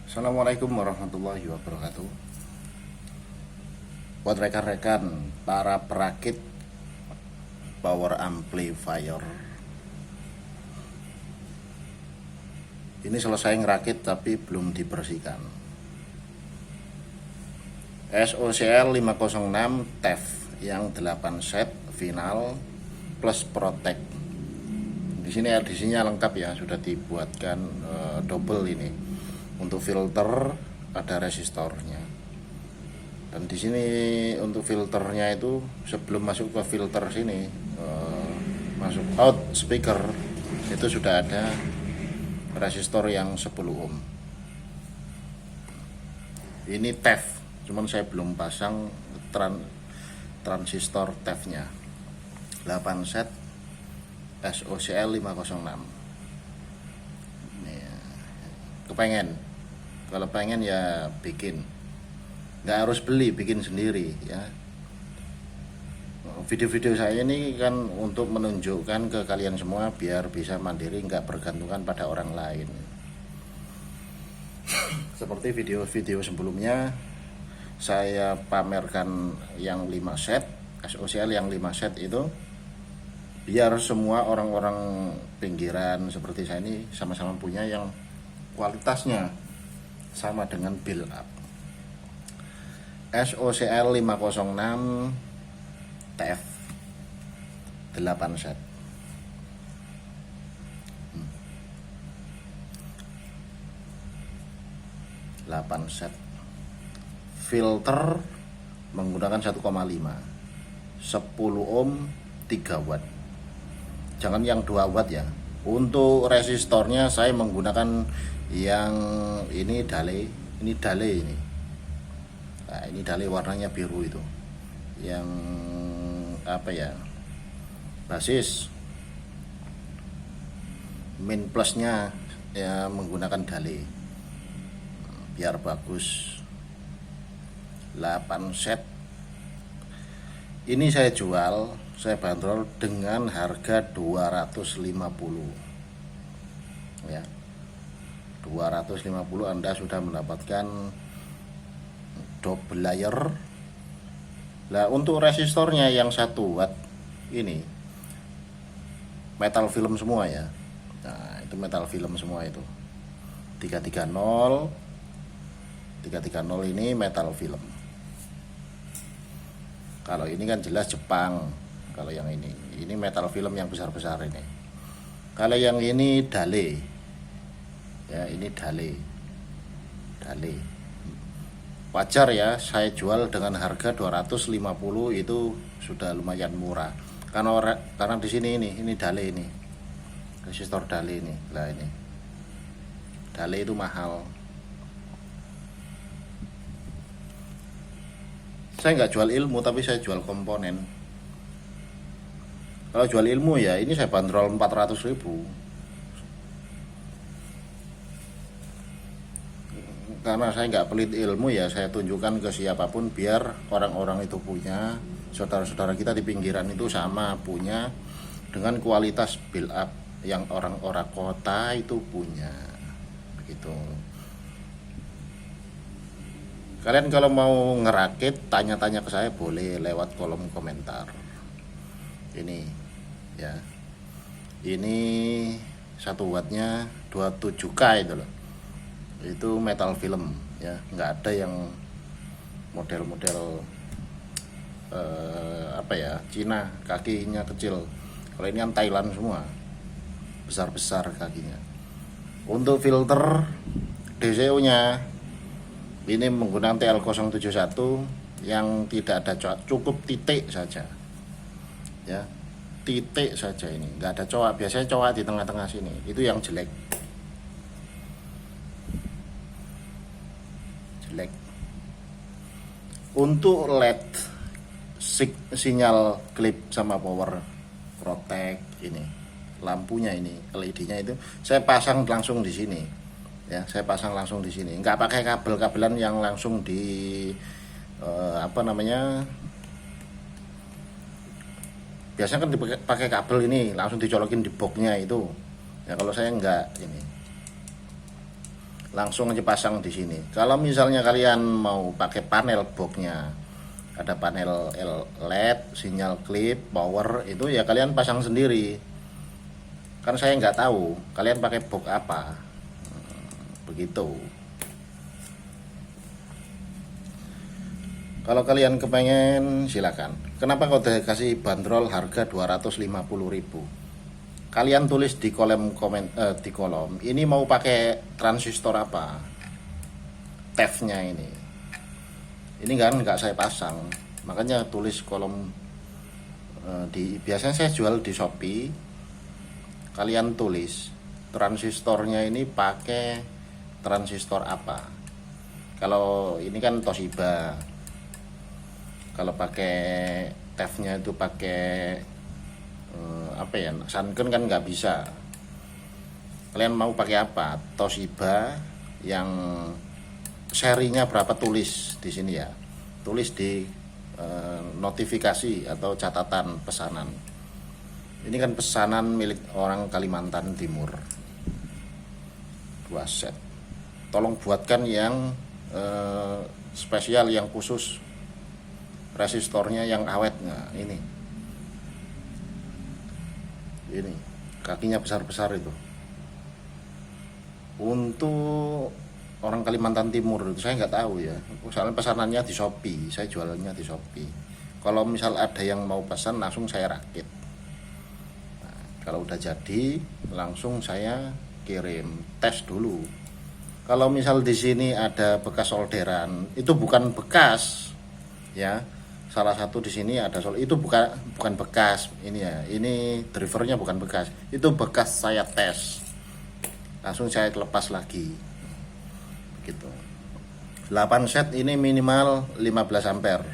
Assalamualaikum warahmatullahi wabarakatuh. Buat rekan-rekan para perakit power amplifier, ini selesai ngerakit tapi belum dibersihkan. SOCL 506 TEF yang 8 set final plus protect. Di sini LDC-nya lengkap ya, sudah dibuatkan double ini. Untuk filter ada resistornya. Dan di sini untuk filternya itu sebelum masuk ke filter sini, masuk out speaker itu sudah ada resistor yang 10 ohm. Ini TEF, cuman saya belum pasang transistor TEF-nya. 8 set SOCL 506. Kepengen, kalau pengen ya bikin, nggak harus beli, bikin sendiri ya. Video-video saya ini kan untuk menunjukkan ke kalian semua biar bisa mandiri, nggak bergantungan pada orang lain. Seperti video-video sebelumnya saya pamerkan yang 5 set SOCL yang 5 set itu, biar semua orang-orang pinggiran seperti saya ini sama-sama punya yang kualitasnya sama dengan build up. SOCL 506 TF 8 set. 8 set. Filter menggunakan 1,5, 10 ohm, 3 watt. Jangan yang 2 watt ya. Untuk resistornya saya menggunakan yang ini Dale ini. Nah, ini Dale warnanya biru itu. Yang apa ya? Basis min plusnya ya menggunakan Dale. Biar bagus. 8 set. Ini saya jual, saya bandrol dengan harga 250. Ya. 250 Anda sudah mendapatkan double layer. Nah, untuk resistornya yang 1 watt ini metal film semua ya. Nah, itu metal film semua itu. 330 ini metal film. Kalau ini kan jelas Jepang. Kalau yang ini metal film yang besar-besar ini. Kalau yang ini Dale. Ya, ini Dale. Wajar ya, saya jual dengan harga 250 itu sudah lumayan murah. Karena di sini ini Dale ini. Resistor Dale ini. Lah ini. Dale itu mahal. Saya nggak jual ilmu, tapi saya jual komponen. Kalau jual ilmu ya ini saya bandrol 400.000. Karena saya nggak pelit ilmu ya, saya tunjukkan ke siapapun biar orang-orang itu punya, saudara-saudara kita di pinggiran itu sama punya dengan kualitas build up yang orang-orang kota itu punya. Begitu. Kalian kalau mau ngerakit, tanya-tanya ke saya boleh lewat kolom komentar. Ini ya. Ini 1 wattnya 27K itu loh. Itu metal film ya, nggak ada yang model-model apa ya, Cina, kakinya kecil. Kalau ini kan Thailand semua, besar-besar kakinya. Untuk filter DCO nya ini menggunakan TL071 yang tidak ada coak, cukup titik saja ya, titik saja. Ini nggak ada coak, biasanya coak di tengah-tengah sini, itu yang jelek. Untuk LED sinyal klip sama power protect, ini lampunya, ini LED-nya itu saya pasang langsung di sini ya, saya pasang langsung di sini, nggak pakai kabel-kabelan yang langsung di apa namanya, biasanya kan dipakai kabel ini langsung dicolokin di boxnya itu ya. Kalau saya enggak, ini langsung aja pasang di sini. Kalau misalnya kalian mau pakai panel boxnya, ada panel LED, sinyal klip, power, itu ya kalian pasang sendiri. Kan saya nggak tahu kalian pakai box apa. Begitu. Kalau kalian kepengen silakan. Kenapa kau kasih bandrol harga 250.000? Kalian tulis di kolom di kolom ini mau pakai transistor apa, TEF-nya ini kan nggak saya pasang, makanya tulis kolom biasanya saya jual di Shopee. Kalian tulis transistornya ini pakai transistor apa. Kalau ini kan Toshiba, kalau pakai TEF-nya itu pakai apa ya, Sanken kan nggak bisa. Kalian mau pakai apa? Toshiba yang serinya berapa, tulis di sini ya, tulis di notifikasi atau catatan pesanan. Ini kan pesanan milik orang Kalimantan Timur, 2 set. Tolong buatkan yang spesial, yang khusus, resistornya yang awet. Nah, ini kakinya besar-besar itu untuk orang Kalimantan Timur. Itu saya nggak tahu ya, soalnya pesanannya di Shopee, saya jualannya di Shopee. Kalau misal ada yang mau pesan, langsung saya rakit. Nah, kalau udah jadi langsung saya kirim, tes dulu. Kalau misal di sini ada bekas solderan, itu bukan bekas ya. Salah satu di sini ada itu bukan bekas ini ya, ini drivernya bukan bekas, itu bekas saya tes, langsung saya lepas lagi gitu. 8 set ini minimal 15 ampere.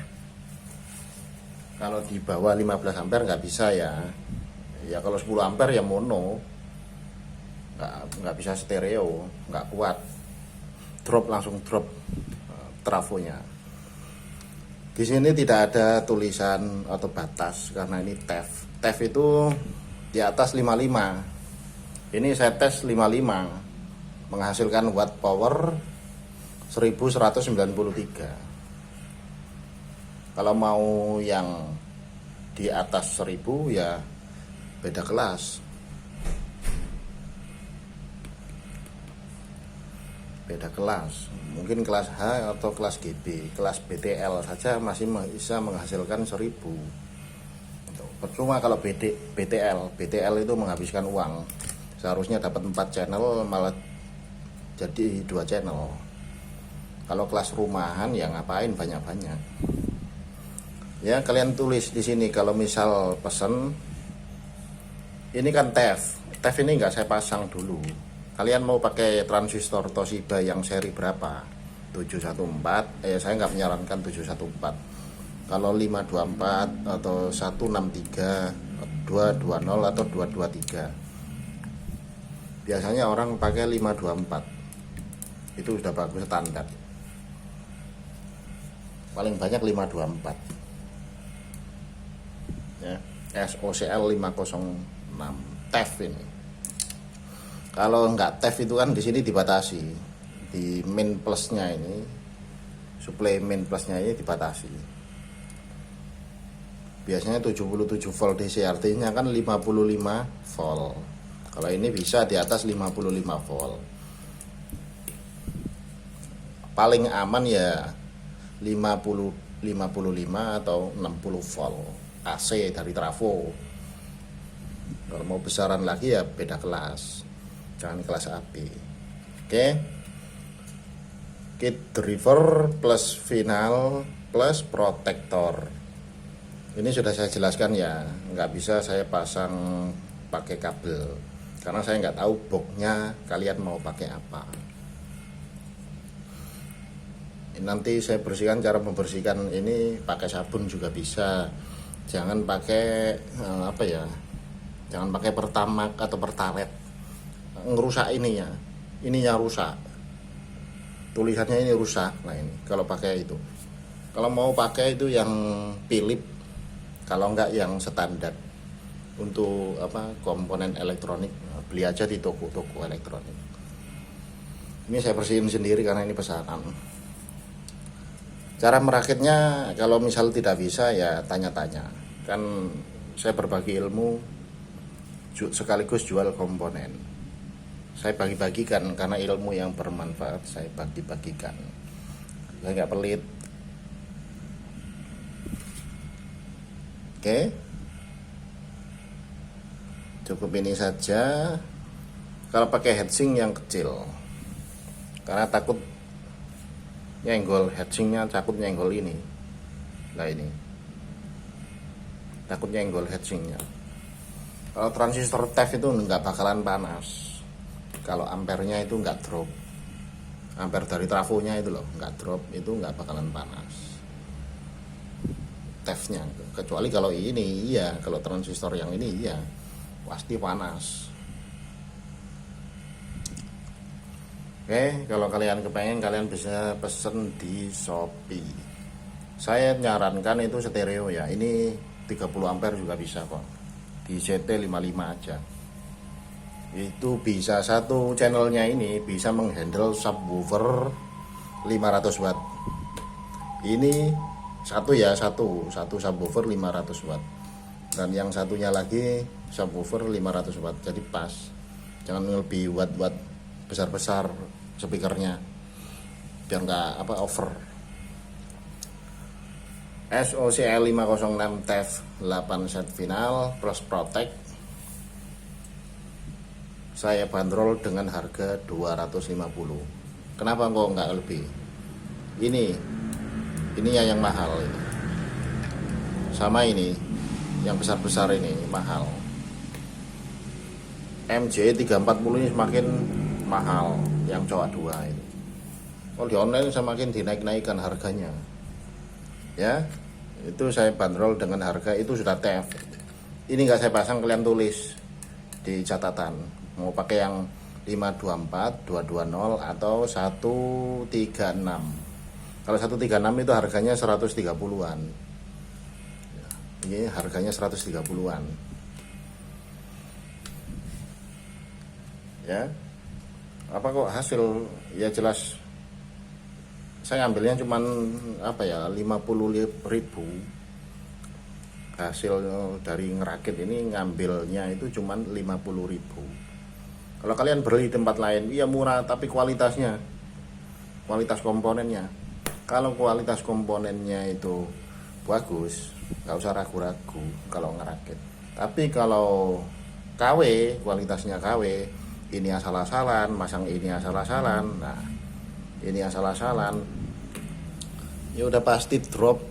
Kalau di bawah 15 ampere nggak bisa ya. Ya kalau 10 ampere ya mono, nggak bisa stereo, nggak kuat, langsung drop trafonya. Di sini tidak ada tulisan atau batas karena ini TEF. TEF itu di atas 55. Ini saya tes 55, menghasilkan watt power 1193. Kalau mau yang di atas 1000 ya beda kelas. Mungkin kelas H atau kelas GB. Kelas BTL saja masih bisa menghasilkan 1000. Percuma kalau BTL itu menghabiskan uang. Seharusnya dapat 4 channel, malah jadi 2 channel. Kalau kelas rumahan ya ngapain banyak-banyak. Ya kalian tulis di sini kalau misal pesen. Ini kan TEF ini nggak saya pasang dulu. Kalian mau pakai transistor Toshiba yang seri berapa? 714, saya nggak menyarankan 714. Kalau 524 atau 163, 220 atau 223. Biasanya orang pakai 524. Itu sudah bagus, standar. Paling banyak 524. Ya, SOCL 506 TEF ini. Kalau nggak TEF itu kan di sini dibatasi, di main plusnya ini, suplai main plusnya ini dibatasi. Biasanya 77 volt DC, artinya kan 55 volt. Kalau ini bisa di atas 55 volt. Paling aman ya 55 atau 60 volt AC dari trafo. Kalau mau besaran lagi ya beda kelas. Jangan kelas AB. Oke. Kit driver plus final plus protektor. Ini sudah saya jelaskan ya, nggak bisa saya pasang pakai kabel karena saya nggak tahu boxnya kalian mau pakai apa. Nanti saya bersihkan, cara membersihkan ini pakai sabun juga bisa. Jangan pakai jangan pakai Pertamax atau Pertalite, ngerusak ininya rusak, tulisannya ini rusak. Nah ini kalau pakai itu, kalau mau pakai itu yang Philips, kalau enggak yang standar. Untuk komponen elektronik beli aja di toko-toko elektronik. Ini saya bersihin sendiri karena ini pesanan. Cara merakitnya kalau misal tidak bisa ya tanya-tanya. Kan saya berbagi ilmu sekaligus jual komponen. Saya bagi-bagikan karena ilmu yang bermanfaat saya bagi-bagikan. Saya nggak pelit. Oke. Cukup ini saja. Kalau pakai heatsink yang kecil. Karena takut nyenggol heatsinknya, takut nyenggol ini. Nah ini. Takut nyenggol heatsinknya. Kalau transistor TEF itu nggak bakalan panas. Kalau ampernya itu nggak drop. Ampere dari trafonya itu loh nggak drop, itu nggak bakalan panas. TEF-nya. Kecuali kalau ini iya, kalau transistor yang ini iya pasti panas. Oke, kalau kalian kepengen kalian bisa pesen di Shopee. Saya nyarankan itu stereo ya. Ini 30 ampere juga bisa kok. Di CT55 aja. Itu bisa satu channelnya ini bisa menghandle subwoofer 500 watt. Ini satu ya, satu subwoofer 500 watt. Dan yang satunya lagi subwoofer 500 watt. Jadi pas. Jangan lebih watt-watt besar-besar speakernya biar nggak over. SOCL 506 TEF 8 set final plus protect saya bandrol dengan harga 250. Kenapa kok nggak lebih? Ini yang mahal ini. Sama ini yang besar-besar ini mahal. MJ 340 ini semakin mahal, yang cowok 2 itu. Kalau di online semakin dinaik-naikkan harganya. Ya, itu saya bandrol dengan harga itu sudah TEF. Ini nggak saya pasang, kalian tulis di catatan. Mau pakai yang 524, 220 atau 136. Kalau 136 itu harganya 130-an. Ini harganya 130-an. Ya. Apa kok hasil ya jelas saya ambilnya cuman 50.000 hasil dari ngerakit ini, ngambilnya itu cuman 50.000. Kalau kalian beli tempat lain iya murah tapi kualitas komponennya, kalau kualitas komponennya itu bagus nggak usah ragu-ragu kalau ngerakit. Tapi kalau KW, kualitasnya KW, ini asal-asalan, masang ini asal-asalan, nah ini asal-asalan, ya udah pasti drop,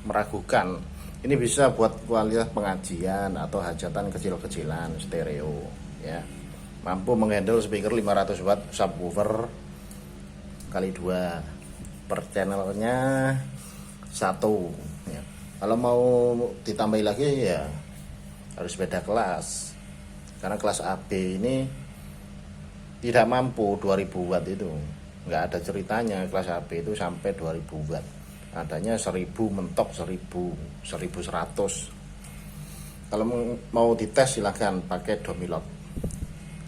meragukan. Ini bisa buat kualitas pengajian atau hajatan kecil-kecilan stereo ya. Mampu menghandle speaker 500 watt subwoofer kali 2 per channelnya 1 ya. Kalau mau ditambahin lagi ya harus beda kelas. Karena kelas AB ini tidak mampu 2000 watt itu. Nggak ada ceritanya kelas AB itu sampai 2000 watt. Adanya 1000 mentok, 1100. Kalau mau dites silahkan pakai Domilog.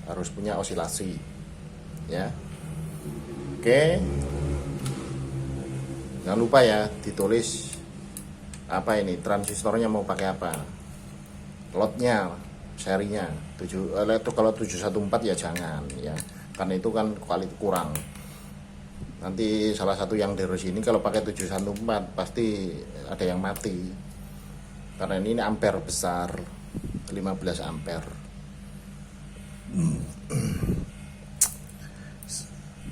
Harus punya osilasi. Ya. Oke. Jangan lupa ya ditulis apa ini transistornya mau pakai apa. Lotnya, serinya kalau 714 ya jangan ya, karena itu kan kualitas kurang. Nanti salah satu yang dari sini kalau pakai 714 pasti ada yang mati karena ini ampere besar 15 ampere.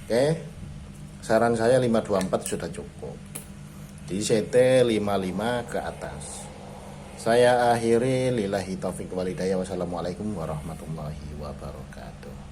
Oke, saran saya 524 sudah cukup, di CT 55 ke atas. Saya akhiri, lillahi taufik walhidayah. Wassalamualaikum warahmatullahi wabarakatuh.